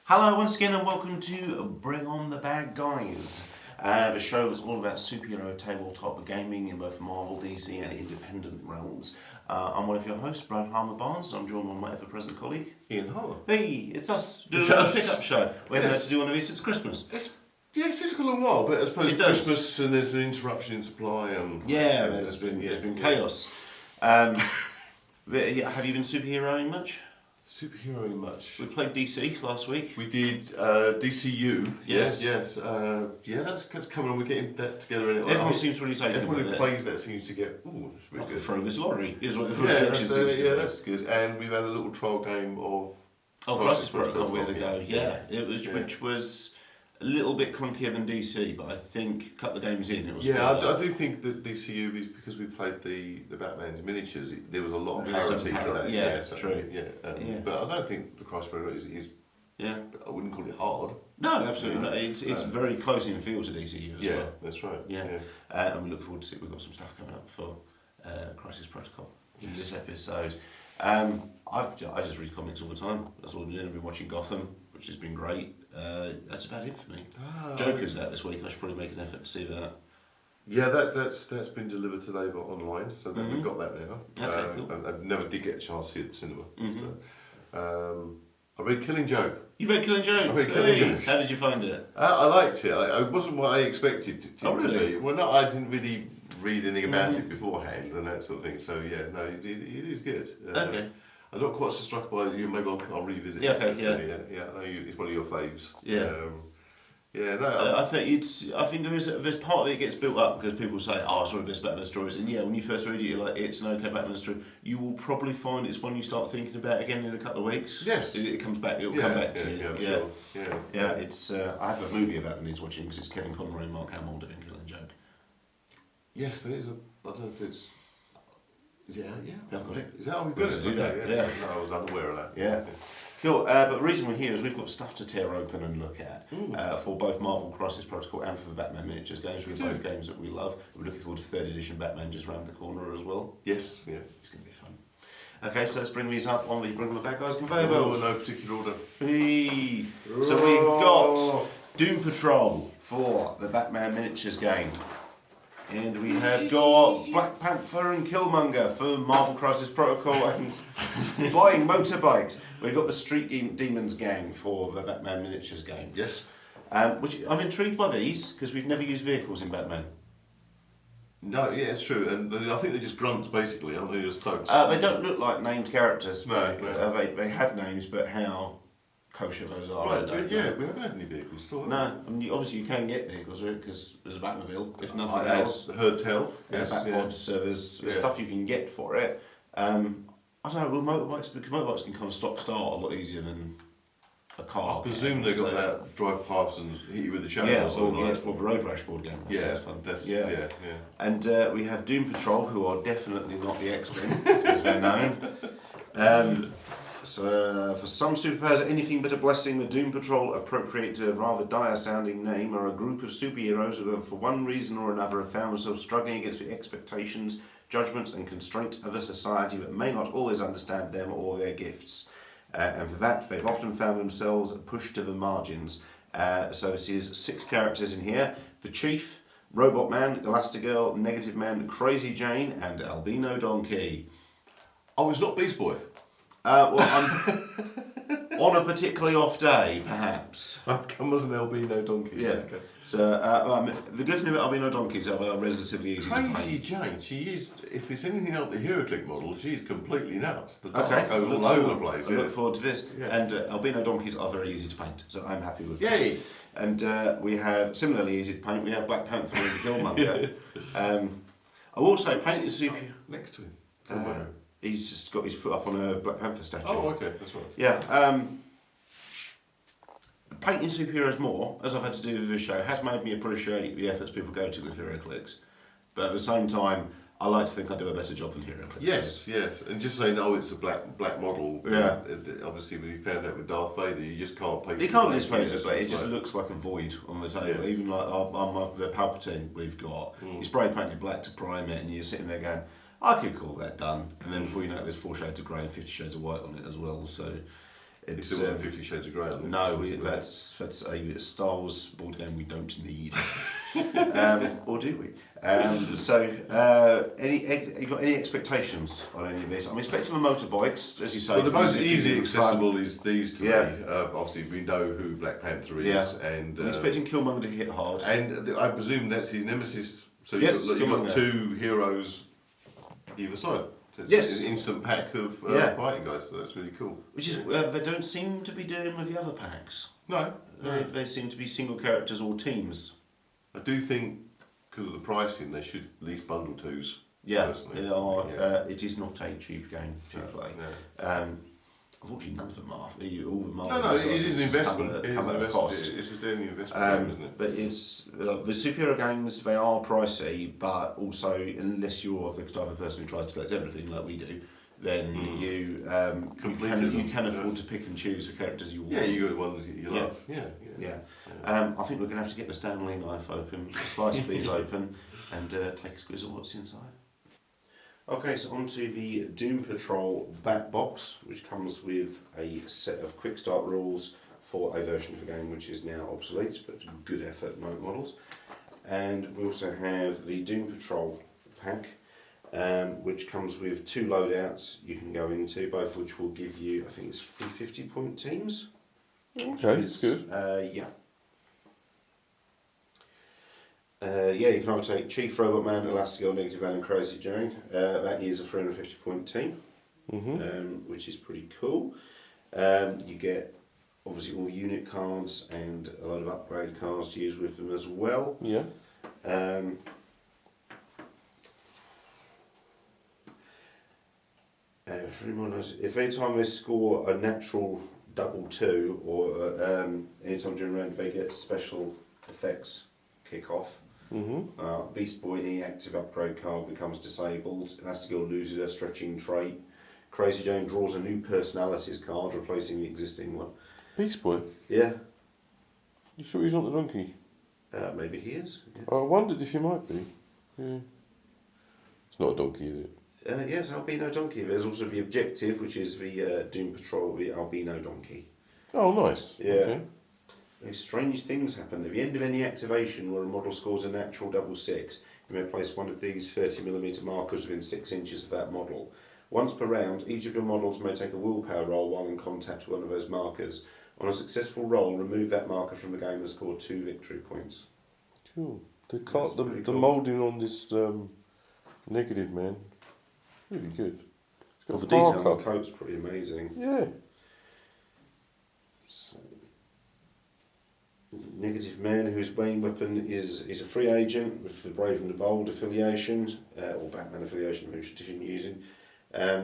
Hello once again and welcome to Bring On The Bad Guys, the show that's all about superhero tabletop gaming in both Marvel, DC and independent realms. I'm one of your hosts, Brad Harmer-Barnes, and I'm joined by my ever-present colleague, Ian Harmer. Hey, it's us, doing a pick-up show. We haven't had to do one of these since Christmas. It's a long while, but I suppose It does. Christmas and there's an interruption in supply and... Yeah, there's been chaos. Have you been superheroing much? Superheroing much. We played DC last week. We did DCU. Yes. Yes. That's coming on. We're getting that together. Everyone seems really taken Everyone with who it. plays that seems to get, ooh, that's really good. Throw this lorry, is what the Yeah, reception seems to do. that's good. And we've had a little trial game of... Crisis Protocol, we had to go. Yeah. Which was a little bit clunkier than DC, but I think a couple of games in it was. Yeah, I do think that DCU is because we played the Batman's miniatures. There was a lot of parity to that. Yeah, so, true. Yeah, but I don't think the Crisis Protocol is. Yeah. I wouldn't call it hard. No, absolutely not. It's very close in feel to DCU as well. That's right. Yeah. And we look forward to it. We've got some stuff coming up for Crisis Protocol in this episode. I just read comics all the time. That's all I've been doing. I've been watching Gotham, which has been great. That's about it for me. Joker's out this week. I should probably make an effort to see that. Yeah, that's been delivered today, but online, so that we've got that now. Okay, cool. I never did get a chance to see it at the cinema. Mm-hmm. So, I read Killing Joke. You read Killing Joke? I read Killing Joke. How did you find it? I liked it. It wasn't what I expected it Oh, really? to be. Well, no, I didn't really read anything about it beforehand and that sort of thing. So yeah, no, it is good. Okay. I'm not quite so struck by you. Maybe I'll revisit. Yeah, it. okay, yeah. Yeah. I know it's one of your faves. Yeah. No. I think there's part of it gets built up because people say, "Oh, it's one of the best Batman stories," and yeah, when you first read it, you're like, "It's an okay Batman story." You will probably find it's one you start thinking about again in a couple of weeks. Yes. It comes back. It'll come back to you. I'm Yeah. sure. Yeah. It's. I have a movie about that needs watching because it's Kevin Conroy and Mark Hamill doing Killing Joke. Yes, there is a. I don't know if it's. Is it out? Yeah. I've got it. Is that how we've got Let's it? do that, Okay, yeah. No, I was unaware of that. Yeah. Cool, but the reason we're here is we've got stuff to tear open and look at for both Marvel Crisis Protocol and for the Batman miniatures games. We've both games that we love. We're looking forward to 3rd edition Batman just round the corner as well. Yes. Yeah. It's going to be fun. Okay, so let's bring these up on the Bring the Bad Guys conveyor Oh, belt. no particular order. Hey. So we've got Doom Patrol for the Batman miniatures game. And we have got Black Panther and Killmonger for Marvel Crisis Protocol and Flying Motorbikes. We've got the Street Demonz gang for the Batman miniatures game. Yes. Which I'm intrigued by these because we've never used vehicles in Batman. No, yeah, it's true, and I think they're just grunts basically, aren't they? Just thugs. They don't look like named characters. No. They have names, but how kosher those are, I Right, don't yeah, know. we haven't had any vehicles still. No, I mean, obviously you can get vehicles because there's a Batmobile, if nothing I else. heard tell. Yes, Batmods, so there's stuff you can get for it. I don't know, well, motorbikes, because motorbikes can kind of stop-start a lot easier than a car. I presume they've got that drive past and hit you with the shadow. Yeah, or something it's for the road rash board game. So Yeah, that's fun. yeah. And we have Doom Patrol, who are definitely not the X-Men, as they're known. So, for some superpowers are anything but a blessing, the Doom Patrol, appropriate to a rather dire-sounding name, are a group of superheroes who have, for one reason or another, have found themselves struggling against the expectations, judgments and constraints of a society that may not always understand them or their gifts. And for that, they've often found themselves pushed to the margins. So this is 6 characters in here. The Chief, Robot Man, Elastigirl, Negative Man, Crazy Jane, and Albino Donkey. Oh, it's not Beast Boy. Well, I'm on a particularly off day, perhaps. I've come as an albino donkey. Yeah. Okay. So the good thing about albino donkeys are they're relatively easy to Crazy paint. Jane, she is, if it's anything like the HeroClick model, she's completely nuts. The Okay, dark goes all over the place. I look forward to this. Yeah. And albino donkeys are very easy to paint, so I'm happy with that. Yay! And we have, similarly easy to paint, we have Black Panther and Killmonger. I will say, painting super... Next to him. He's just got his foot up on a Black Panther statue. Oh, okay, that's right. Yeah. Painting superheroes more, as I've had to do with this show, has made me appreciate the efforts people go to with HeroClix. But at the same time, I like to think I do a better job than HeroClix. Yes. And just saying, oh, it's a black model. Yeah. Obviously, when you found out with Darth Vader, you just can't paint. You can't just paint it, it, but it just looks like a void on the table. Yeah. Even like the Palpatine we've got, you spray painted black to prime it, and you're sitting there going, I could call that done. And then before you know it, there's 4 shades of grey and 50 shades of white on it as well. So It still wasn't 50 Shades of Grey on it. No, that's a Star Wars board game we don't need. Or do we? You got any expectations on any of this? I'm expecting the motorbikes, as you say. Well, the most because easy it's accessible fun. is these to Yeah. me. Obviously, we know who Black Panther is, and I'm expecting Killmonger to hit hard. and I presume that's his nemesis. So Yes, you've got Killmonger. two heroes either side. So it's Yes. an instant pack of fighting guys. So that's really cool. Which is they don't seem to be doing with the other packs. No, They seem to be single characters or teams. I do think because of the pricing, they should at least bundle twos. Yeah, personally. they are. Yeah. It is not a cheap game to play. No. Unfortunately, none of them are. All the No, it is an investment. Come at a cost. It's just an investment game, isn't it? But it's the superhero games. They are pricey, but also unless you're the type of person who tries to collect everything like we do, then you can afford to pick and choose the characters you want. Yeah, you got the ones that you love. Yeah. I think we're going to have to get the Stanley knife open, slice these open, and take a squiz of what's inside. Okay, so onto the Doom Patrol back box, which comes with a set of quick start rules for a version of the game which is now obsolete, but good effort models. And we also have the Doom Patrol pack, which comes with 2 loadouts you can go into, both of which will give you, I think it's 350 point teams. Okay, that's good. You can either take Chief, Robot Man, Elastigirl, Negative Man and Crazy Jane. That is a 350 point team, which is pretty cool. You get obviously all unit cards and a lot of upgrade cards to use with them as well. Yeah. If any time they score a natural double 2 or any time during a round they get special effects kick off. Beast Boy, any active upgrade card becomes disabled. Elastigirl loses her stretching trait. Crazy Jane draws a new personalities card, replacing the existing one. Beast Boy? Yeah. You sure he's not the donkey? Maybe he is. Yeah. I wondered if he might be. Yeah. It's not a donkey, is it? Yes, Albino Donkey. There's also the objective, which is the Doom Patrol, the Albino Donkey. Oh, nice. Yeah. Okay. Strange things happen. At the end of any activation where a model scores a natural double 6, you may place one of these 30mm markers within 6 inches of that model. Once per round, each of your models may take a willpower roll while in contact with one of those markers. On a successful roll, remove that marker from the game and score 2 victory points. Cool. The pretty cool. moulding on this negative man, really good. It's got The a detail on parka. the coat's pretty amazing. Yeah. Negative Man, whose main weapon is a free agent with the Brave and the Bold affiliation, or Batman affiliation, which tradition using.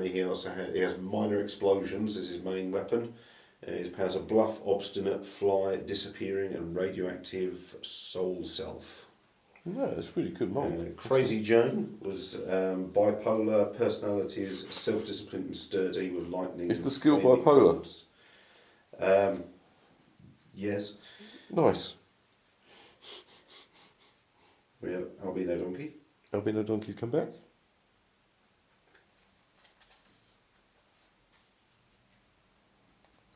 He has minor explosions as his main weapon. His powers are bluff, obstinate, fly, disappearing, and radioactive soul self. No, it's really good mould. Crazy Jane was bipolar personalities, self-disciplined and sturdy with lightning. Is the and skill flaming bipolar? bolts. Yes. Nice. We have Albino Donkey. Albino donkeys come back.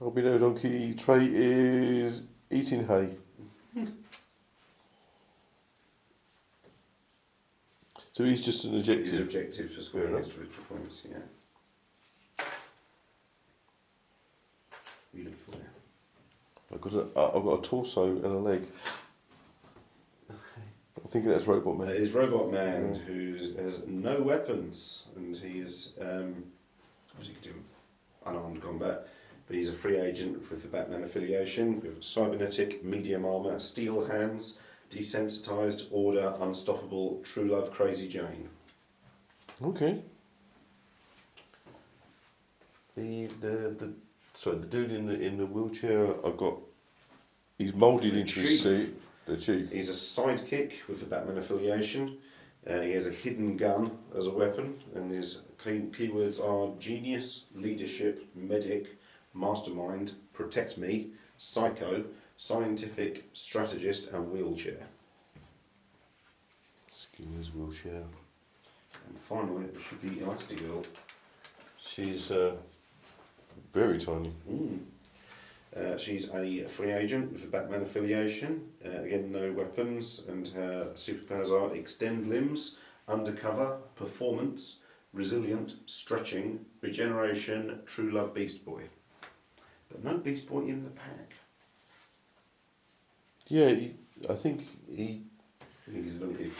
Albino donkey trait is eating hay. So he's just an His objective. objective for scoring Fair extra victory points, yeah. You look for that. I've got a torso and a leg. I think that's Robot Man. It is Robot Man, who has no weapons, and he is, as you can do unarmed combat, but he's a free agent with the Batman affiliation, with cybernetic, medium armour, steel hands, desensitized, order, unstoppable, true love, Crazy Jane. Okay. The dude in the wheelchair, he's moulded The into his Chief. suit. The Chief. He's a sidekick with the Batman affiliation. He has a hidden gun as a weapon, and his keywords are genius, leadership, medic, mastermind, protect me, psycho, scientific, strategist, and wheelchair. Skinner's wheelchair. And finally, it should be Elastigirl. She's very tiny. She's a free agent with a Batman affiliation. Again, no weapons, and her superpowers are extend limbs, undercover, performance, resilient, stretching, regeneration, true love, Beast Boy. But no Beast Boy in the pack. Yeah, I think he. I think he's a donkey.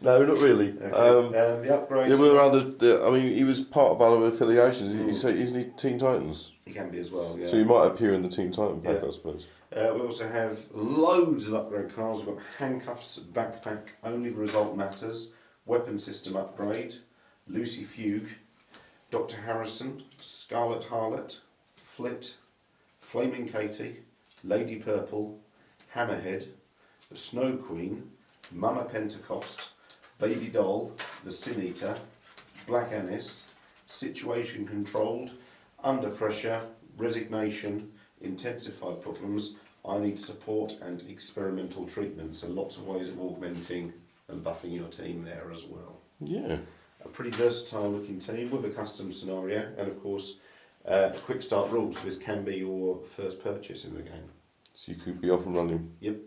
No, not really. Okay. The upgrade. There were other. I mean, he was part of other affiliations. Isn't he Teen Titans? He can be as well, yeah. So he might appear in the Teen Titan pack, Yeah. I suppose. We also have loads of upgrade cards. We've got handcuffs, backpack, only the result matters, weapon system upgrade, Lucy Fugue, Dr. Harrison, Scarlet Harlot, Flit, Flaming Katie, Lady Purple, Hammerhead, the Snow Queen, Mama Pentecost, Baby Doll, the Sin Eater, Black Annis, Situation Controlled, Under Pressure, Resignation, Intensified Problems, I Need Support, and Experimental Treatment. So lots of ways of augmenting and buffing your team there as well. Yeah. A pretty versatile looking team with a custom scenario, and of course quick start rules. So this can be your first purchase in the game. So you could be off and running. Yep.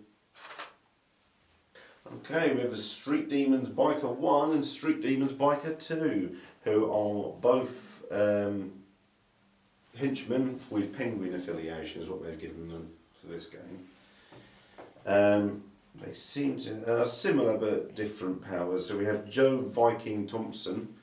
Okay, we have the Street Demonz Biker 1 and Street Demonz Biker 2, who are both henchmen with Penguin affiliation, is what they've given them for this game. They seem to similar but different powers. So we have Joe Viking Thompson,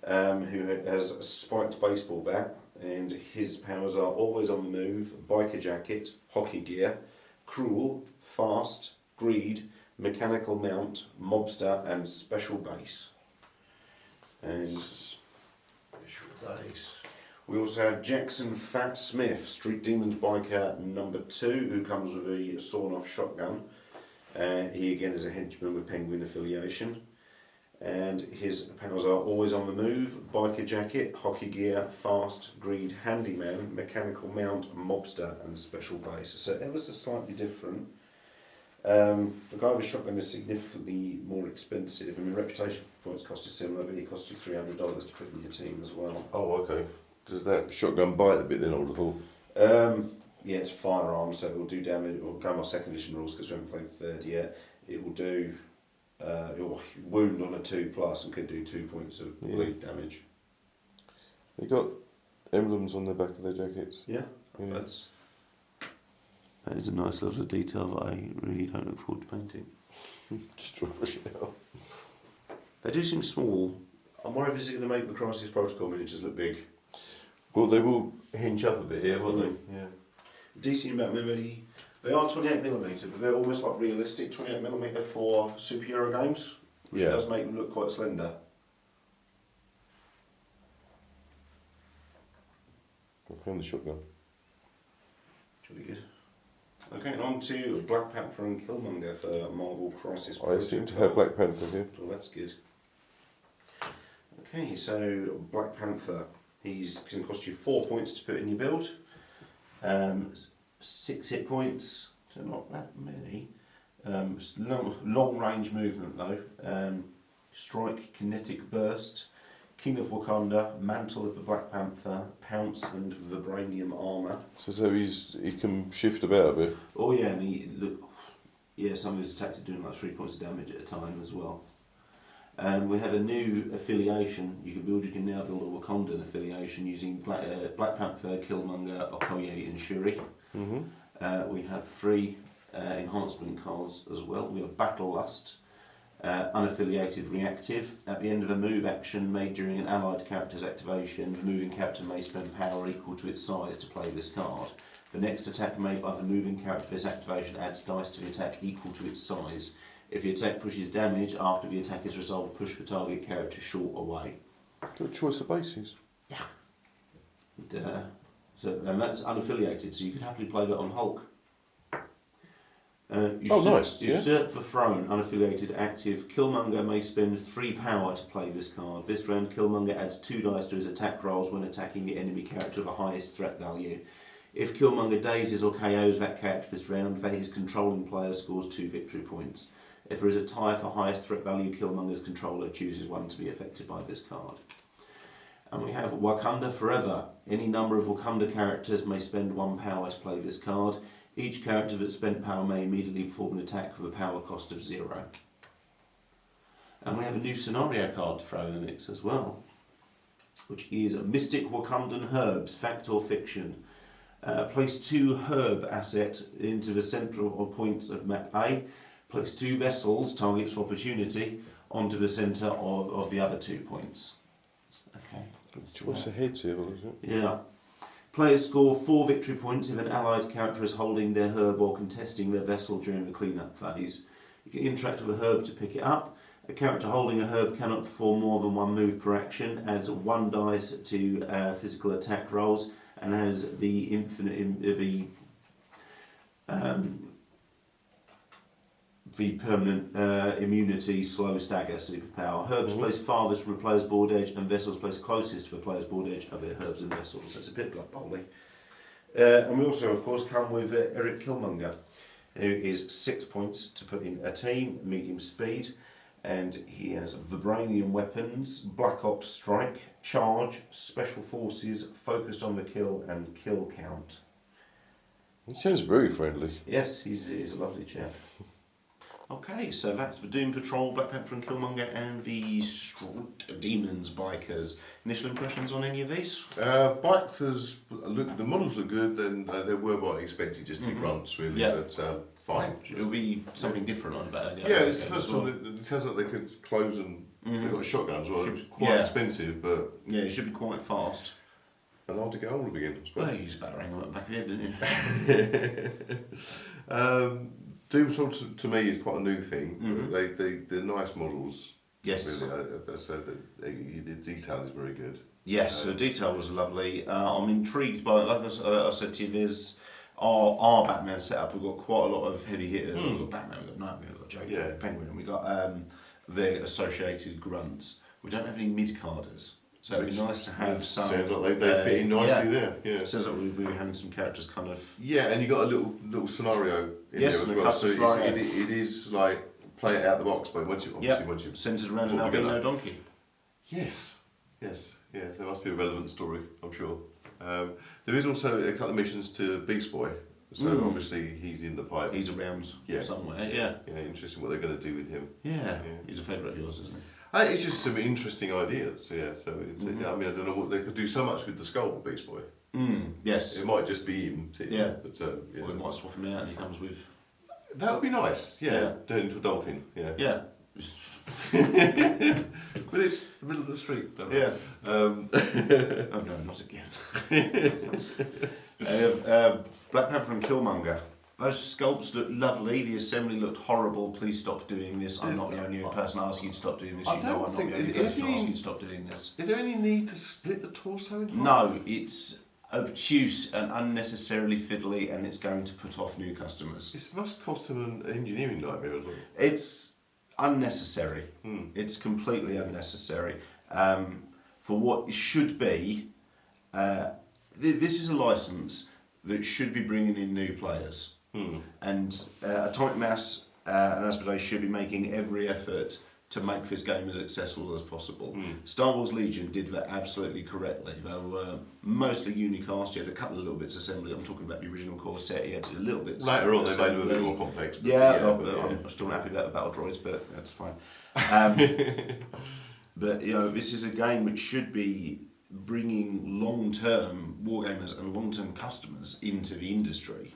who has a spiked baseball bat, and his powers are always on the move, biker jacket, hockey gear, cruel, fast, greed, mechanical mount, mobster, and special base. And Special base. we also have Jackson Fat Smith, Street Demonz Biker number 2, who comes with a sawn-off shotgun. He again is a henchman with Penguin affiliation. And his powers are always on the move, biker jacket, hockey gear, fast, greed, handyman, mechanical mount, mobster, and special base. So ever so slightly different. The guy with shotgun is significantly more expensive. I mean, reputation points cost you similar, but he costs you $300 to put in your team as well. Oh, okay. Does that shotgun bite a bit then, I would have thought? Yeah, it's firearm, so it will do damage. It will go on second edition rules because we haven't played the third yet. It will do it will wound on a 2+ and can do 2 points of bleed damage. They got emblems on the back of their jackets. Yeah, Yeah. That is a nice level of detail that I really don't look forward to painting. Just rubbish it out. They do seem small. I'm worried this is going to make the Crisis Protocol miniatures look big. Well, they will hinge up a bit here, won't they? Yeah. DC and Batman, they are 28mm, but they're almost like realistic 28mm for superhero games, which does make them look quite slender. I found the shotgun. It's really good. Okay, and on to Black Panther and Killmonger for Marvel Crisis I Protocol. seem to have Black Panther here. Oh, that's good. Okay, so Black Panther. He's going to cost you 4 points to put in your build. 6 hit points, so not that many. Long range movement though. Strike, kinetic burst, King of Wakanda, Mantle of the Black Panther, Pounce and Vibranium armour. So he can shift about a bit. Oh yeah, and some of his attacks are doing like 3 points of damage at a time as well. We have a new affiliation. You can now build a Wakandan affiliation using Black Panther, Killmonger, Okoye and Shuri. Mm-hmm. We have 3 enhancement cards as well. We have Battle Lust, unaffiliated reactive. At the end of a move action made during an allied character's activation, the moving character may spend power equal to its size to play this card. The next attack made by the moving character for this activation adds dice to the attack equal to its size. If the attack pushes damage after the attack is resolved, push the target character short away. Got a choice of bases. Yeah. And that's unaffiliated, so you could happily play that on Hulk. Nice. Usurp the Throne, unaffiliated, active. Killmonger may spend 3 power to play this card. This round, Killmonger adds 2 dice to his attack rolls when attacking the enemy character of the highest threat value. If Killmonger dazes or KOs that character this round, then his controlling player scores 2 victory points. If there is a tie for highest threat value, Killmonger's controller chooses one to be affected by this card. And we have Wakanda Forever. Any number of Wakanda characters may spend 1 power to play this card. Each character that spent power may immediately perform an attack with a power cost of 0. And we have a new scenario card to throw in the mix as well, which is Mystic Wakandan Herbs, Fact or Fiction. Place 2 herb asset into the central points of map A. Place 2 vessels, targets for opportunity, onto the centre of the other 2 points. Okay. What's the head symbol, is it? Yeah. Players score 4 victory points if an allied character is holding their herb or contesting their vessel during the cleanup phase. You can interact with a herb to pick it up. A character holding a herb cannot perform more than 1 move per action, adds 1 dice to physical attack rolls, and has the permanent immunity slow stagger superpower. Herbs placed farthest from the player's board edge and vessels placed closest to the player's board edge of their herbs and vessels. That's a bit Blood Bowly. And we also, of course, come with Eric Killmonger, who is 6 points to put in a team, medium speed, and he has vibranium weapons, Black Ops Strike, Charge, Special Forces, focused on the kill, and kill count. He sounds very friendly. Yes, he's a lovely chap. Okay, so that's the Doom Patrol, Black Panther and Killmonger, and the Street Demonz bikers. Initial impressions on any of these? Bikers, the models look good, and they were what I expected, just big grunts really, Yeah. but fine. It'll be something different on about. Yeah, it's the first time it sounds like they could close and they've got a shotgun as well. It's quite expensive, but yeah, it should be quite fast. and hard to get hold of again, I suppose. Well, you just better hang on at the back of your head, didn't you? Doom Patrol to me is quite a new thing. They're nice models. Yes. Really, so the detail is very good. Yes, the detail was lovely. I'm intrigued by, like I said to you, there's our Batman setup. We've got quite a lot of heavy hitters. We've got Batman, we've got Nightwing, we've got Joker, we've got Penguin, and we've got the associated grunts. We don't have any mid-carders. So it'd be nice to have some. Sounds like they fit in nicely there. Yeah. Sounds like we'll be having some characters kind of. Yeah, and you got a little scenario in Yes, there as and well. So it is like play it out the box, but once you centred around an put together- albino donkey. Yes, yeah, there must be a relevant story, I'm sure. There is also a couple of missions to Beast Boy, so obviously he's in the pipe. He's around somewhere. Yeah. Yeah, interesting what they're going to do with him. Yeah. He's a favourite of yours, isn't he? It's just some interesting ideas. Yeah, so it's, I mean, I don't know what they could do so much with the skull of Beast Boy. Yes. It might just be him. Yeah. But Or we might swap him out and he comes with. That would be nice. Yeah. Turn into a dolphin. Yeah. Yeah. But it's the middle of the street. Yeah. Oh no, not again. Black Panther and Killmonger. Those sculpts look lovely. The assembly looked horrible. Please stop doing this. I'm not the only person asking you to stop doing this. You know I'm not the only person asking you to stop doing this. Is there any need to split the torso in half? No, it's obtuse and unnecessarily fiddly, and it's going to put off new customers. This must cost them an engineering nightmare as well. It's unnecessary. It's completely unnecessary. For what it should be, this is a license that should be bringing in new players. And Atomic Mass and Asmodee should be making every effort to make this game as accessible as possible. Star Wars Legion did that absolutely correctly. They were mostly unicast. You had a couple of little bits of assembly. I'm talking about the original core set. You had a little bit. Later on, they made them a bit more complex. But I'm still not happy about the battle droids, but that's fine. But you know, this is a game which should be bringing long-term wargamers and long-term customers into the industry,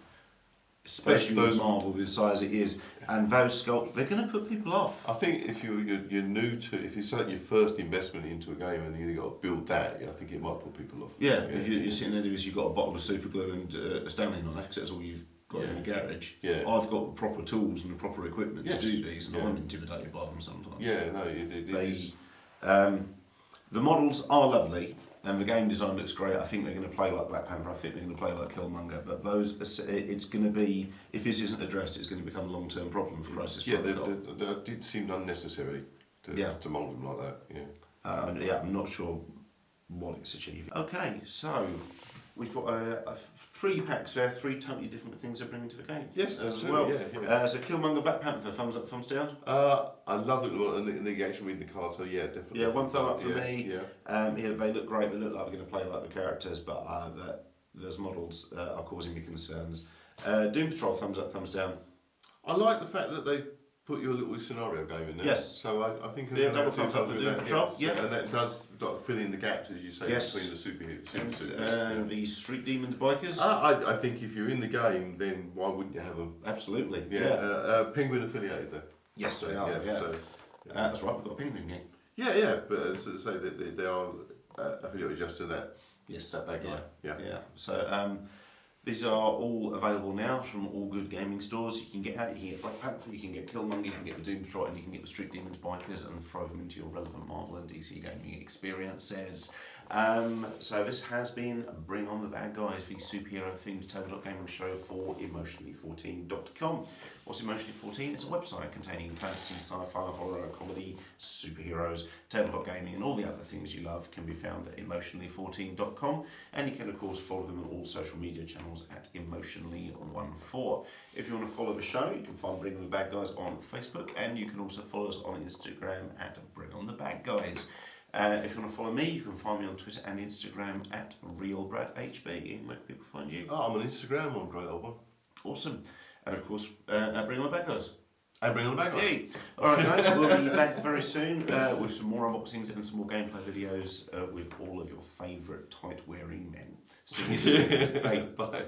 especially with Marvel the size it is, and those sculpts, they're going to put people off. I think if you're new to, if it's like your first investment into a game and you've got to build that, I think it might put people off. Yeah, if you're sitting there doing this, you've got a bottle of super glue and a Stanley knife, because that's all you've got in the garage. Yeah. I've got the proper tools and the proper equipment to do these, and I'm intimidated by them sometimes. Yeah, no, it is. The models are lovely, and the game design looks great. I think they're going to play like Black Panther. I think they're going to play like Killmonger. But it's going to be, if this isn't addressed, it's going to become a long-term problem for Crisis Protocol. That did seem unnecessary to mould them like that. Yeah. I'm not sure what it's achieving. Okay, so we've got 3 packs there, 3 totally different things they're bringing to the game. Yes, as absolutely, well. yeah. So Killmonger, Black Panther, thumbs up, thumbs down. I love the action reading the card, so yeah, definitely. Yeah, 1 thumb up for yeah, me. Yeah. They look great. They look like they're going to play like the characters, but those models are causing me concerns. Doom Patrol, thumbs up, thumbs down. I like the fact that they've put your little scenario game in there. Yes. So I think Yeah, double thumbs up for Doom Patrol. Yeah. And that does sort of fill in the gaps, as you say, Yes. between the super And the Street Demonz bikers. I think if you're in the game, then why wouldn't you have them? Absolutely. Yeah. Penguin affiliated there. Yes, they are. Yeah. So, That's right. We've got a penguin game. yeah. But as I say, they are affiliated just to that. Yes, that bad guy. Yeah. So these are all available now from all good gaming stores. You can get out, you can get Black Panther, you can get Killmonger, you can get the Doom Patrol, and you can get the Street Demonz bikers and throw them into your relevant Marvel and DC gaming experiences. So this has been Bring On The Bad Guys, the superhero themed tabletop gaming show for emotionally14.com. What's Emotionally 14? It's a website containing fantasy, sci-fi, horror, comedy, superheroes, tabletop gaming, and all the other things you love can be found at emotionally14.com. And you can of course follow them on all social media channels at emotionally14. If you want to follow the show, you can find Bring On The Bad Guys on Facebook, and you can also follow us on Instagram at Bring On The Bad Guys. If you want to follow me, you can find me on Twitter and Instagram at RealBradHB. Ian, where can people find you? I'm on Instagram, on Great Old One. Awesome. And of course, at Bring On The Bad Guys. And Bring On The Bad Guys. Hey. Alright guys, we'll be back very soon with some more unboxings and some more gameplay videos with all of your favourite tight-wearing men. See you soon. Bye. Bye.